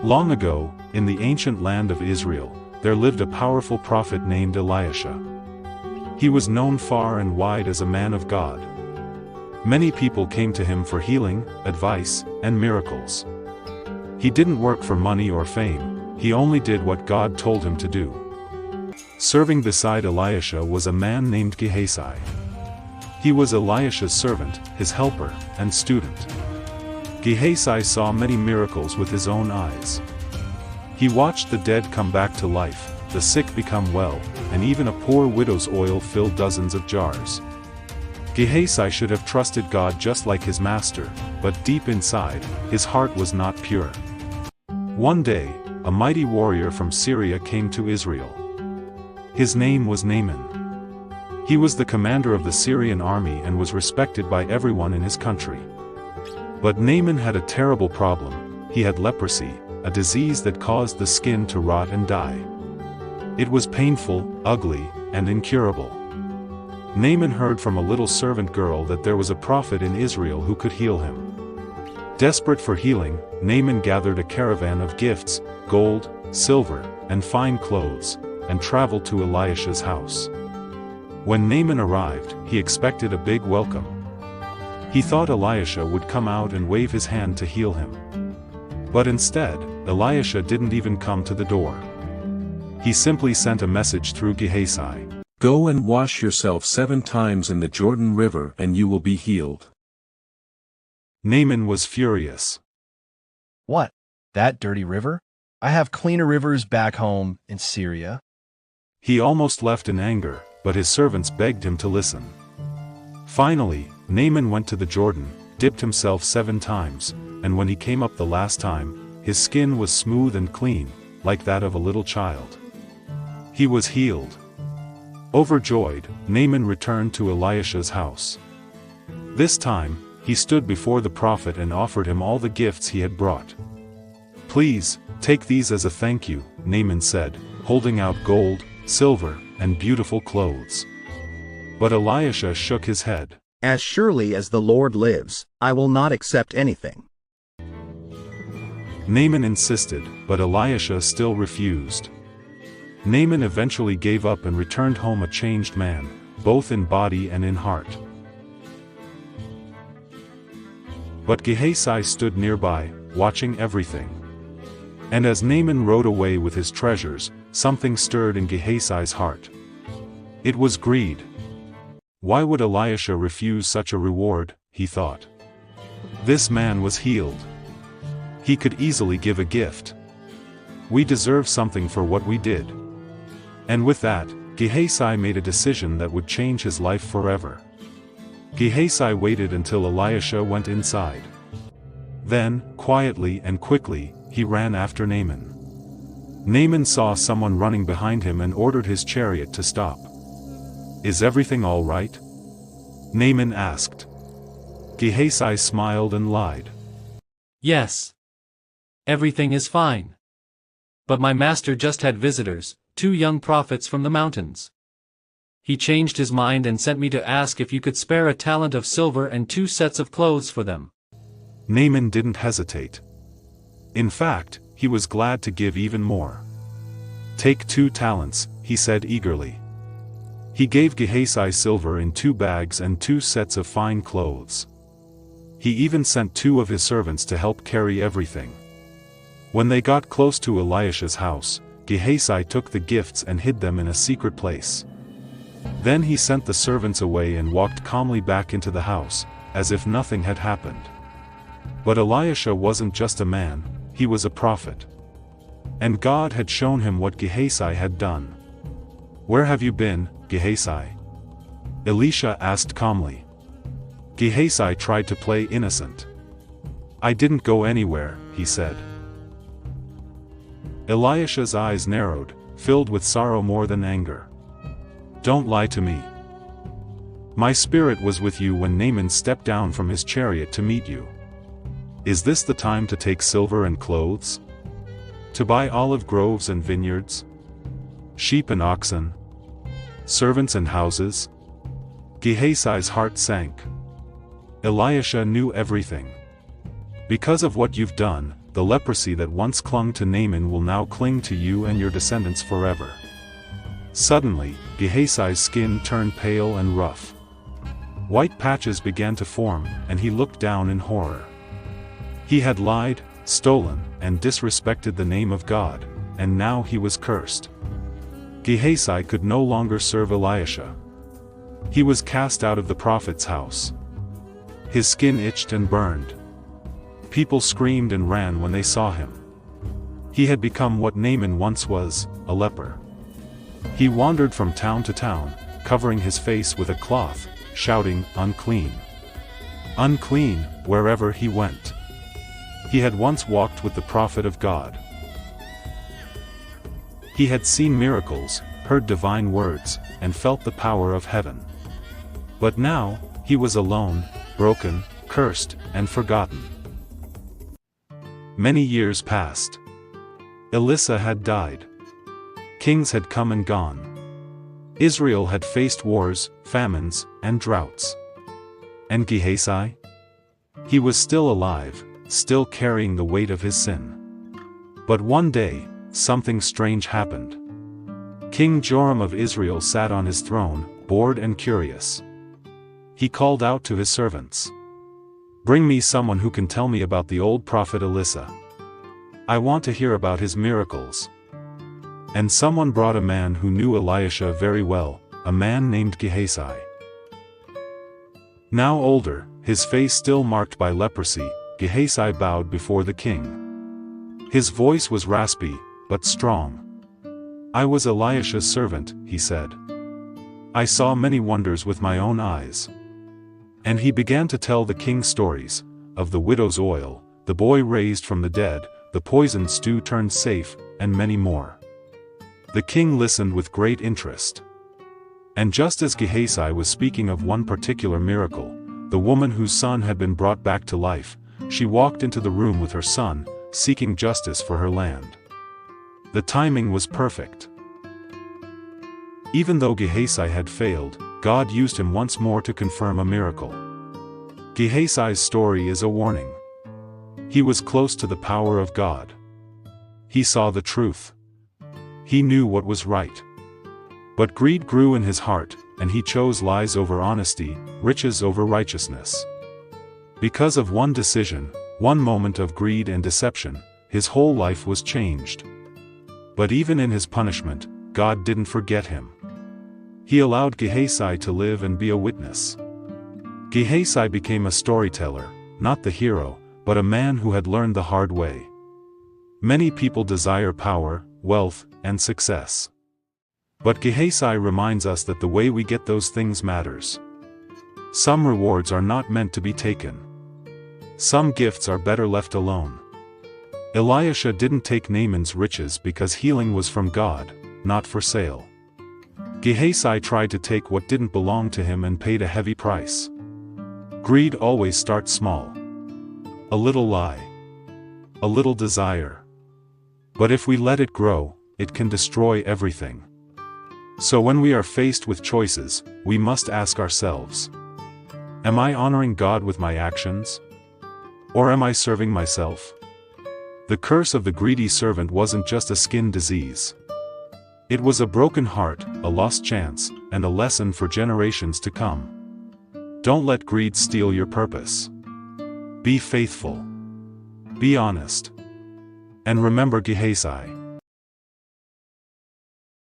Long ago, in the ancient land of Israel, there lived a powerful prophet named Elisha. He was known far and wide as a man of God. Many people came to him for healing, advice, and miracles. He didn't work for money or fame, he only did what God told him to do. Serving beside Elisha was a man named Gehazi. He was Elisha's servant, his helper, and student. Gehazi saw many miracles with his own eyes. He watched the dead come back to life, the sick become well, and even a poor widow's oil filled dozens of jars. Gehazi should have trusted God just like his master, but deep inside, his heart was not pure. One day, a mighty warrior from Syria came to Israel. His name was Naaman. He was the commander of the Syrian army and was respected by everyone in his country. But Naaman had a terrible problem. He had leprosy, a disease that caused the skin to rot and die. It was painful, ugly, and incurable. Naaman heard from a little servant girl that there was a prophet in Israel who could heal him. Desperate for healing, Naaman gathered a caravan of gifts, gold, silver, and fine clothes, and traveled to Elisha's house. When Naaman arrived, he expected a big welcome. He thought Elisha would come out and wave his hand to heal him. But instead, Elisha didn't even come to the door. He simply sent a message through Gehazi. Go and wash yourself 7 times in the Jordan River and you will be healed. Naaman was furious. What? That dirty river? I have cleaner rivers back home in Syria. He almost left in anger, but his servants begged him to listen. Finally, Naaman went to the Jordan, dipped himself 7 times, and when he came up the last time, his skin was smooth and clean, like that of a little child. He was healed. Overjoyed, Naaman returned to Elisha's house. This time, he stood before the prophet and offered him all the gifts he had brought. Please, take these as a thank you, Naaman said, holding out gold, silver, and beautiful clothes. But Elisha shook his head. As surely as the Lord lives, I will not accept anything. Naaman insisted, but Elisha still refused. Naaman eventually gave up and returned home a changed man, both in body and in heart. But Gehazi stood nearby, watching everything. And as Naaman rode away with his treasures, something stirred in Gehazi's heart. It was greed. Why would Elisha refuse such a reward, he thought. This man was healed. He could easily give a gift. We deserve something for what we did. And with that, Gehazi made a decision that would change his life forever. Gehazi waited until Elisha went inside. Then, quietly and quickly, he ran after Naaman. Naaman saw someone running behind him and ordered his chariot to stop. Is everything all right? Naaman asked. Gehazi smiled and lied. Yes. Everything is fine. But my master just had visitors, 2 young prophets from the mountains. He changed his mind and sent me to ask if you could spare a talent of silver and 2 sets of clothes for them. Naaman didn't hesitate. In fact, he was glad to give even more. Take 2 talents, he said eagerly. He gave Gehazi silver in 2 bags and 2 sets of fine clothes. He even sent 2 of his servants to help carry everything. When they got close to Elisha's house, Gehazi took the gifts and hid them in a secret place. Then he sent the servants away and walked calmly back into the house, as if nothing had happened. But Elisha wasn't just a man, he was a prophet. And God had shown him what Gehazi had done. Where have you been, Gehazi? Elisha asked calmly. Gehazi tried to play innocent. I didn't go anywhere, he said. Elisha's eyes narrowed, filled with sorrow more than anger. Don't lie to me. My spirit was with you when Naaman stepped down from his chariot to meet you. Is this the time to take silver and clothes? To buy olive groves and vineyards? Sheep and oxen? Servants and houses? Gehazi's heart sank. Elisha knew everything. Because of what you've done, the leprosy that once clung to Naaman will now cling to you and your descendants forever." Suddenly, Gehazi's skin turned pale and rough. White patches began to form, and he looked down in horror. He had lied, stolen, and disrespected the name of God, and now he was cursed. Gehazi could no longer serve Elisha. He was cast out of the prophet's house. His skin itched and burned. People screamed and ran when they saw him. He had become what Naaman once was, a leper. He wandered from town to town, covering his face with a cloth, shouting, "Unclean! Unclean," wherever he went. He had once walked with the prophet of God. He had seen miracles, heard divine words, and felt the power of heaven. But now, he was alone, broken, cursed, and forgotten. Many years passed. Elisha had died. Kings had come and gone. Israel had faced wars, famines, and droughts. And Gehazi? He was still alive, still carrying the weight of his sin. But one day, something strange happened. King Joram of Israel sat on his throne, bored and curious. He called out to his servants, "Bring me someone who can tell me about the old prophet Elisha. I want to hear about his miracles." And someone brought a man who knew Elisha very well, a man named Gehazi. Now older, his face still marked by leprosy, Gehazi bowed before the king. His voice was raspy, but strong. "I was Elisha's servant," he said. "I saw many wonders with my own eyes." And he began to tell the king stories, of the widow's oil, the boy raised from the dead, the poisoned stew turned safe, and many more. The king listened with great interest. And just as Gehazi was speaking of one particular miracle, the woman whose son had been brought back to life, she walked into the room with her son, seeking justice for her land. The timing was perfect. Even though Gehazi had failed, God used him once more to confirm a miracle. Gehazi's story is a warning. He was close to the power of God. He saw the truth. He knew what was right. But greed grew in his heart, and he chose lies over honesty, riches over righteousness. Because of one decision, one moment of greed and deception, his whole life was changed. But even in his punishment, God didn't forget him. He allowed Gehazi to live and be a witness. Gehazi became a storyteller, not the hero, but a man who had learned the hard way. Many people desire power, wealth, and success. But Gehazi reminds us that the way we get those things matters. Some rewards are not meant to be taken. Some gifts are better left alone. Elisha didn't take Naaman's riches because healing was from God, not for sale. Gehazi tried to take what didn't belong to him and paid a heavy price. Greed always starts small. A little lie. A little desire. But if we let it grow, it can destroy everything. So when we are faced with choices, we must ask ourselves, am I honoring God with my actions? Or am I serving myself? The curse of the greedy servant wasn't just a skin disease. It was a broken heart, a lost chance, and a lesson for generations to come. Don't let greed steal your purpose. Be faithful. Be honest. And remember Gehazi.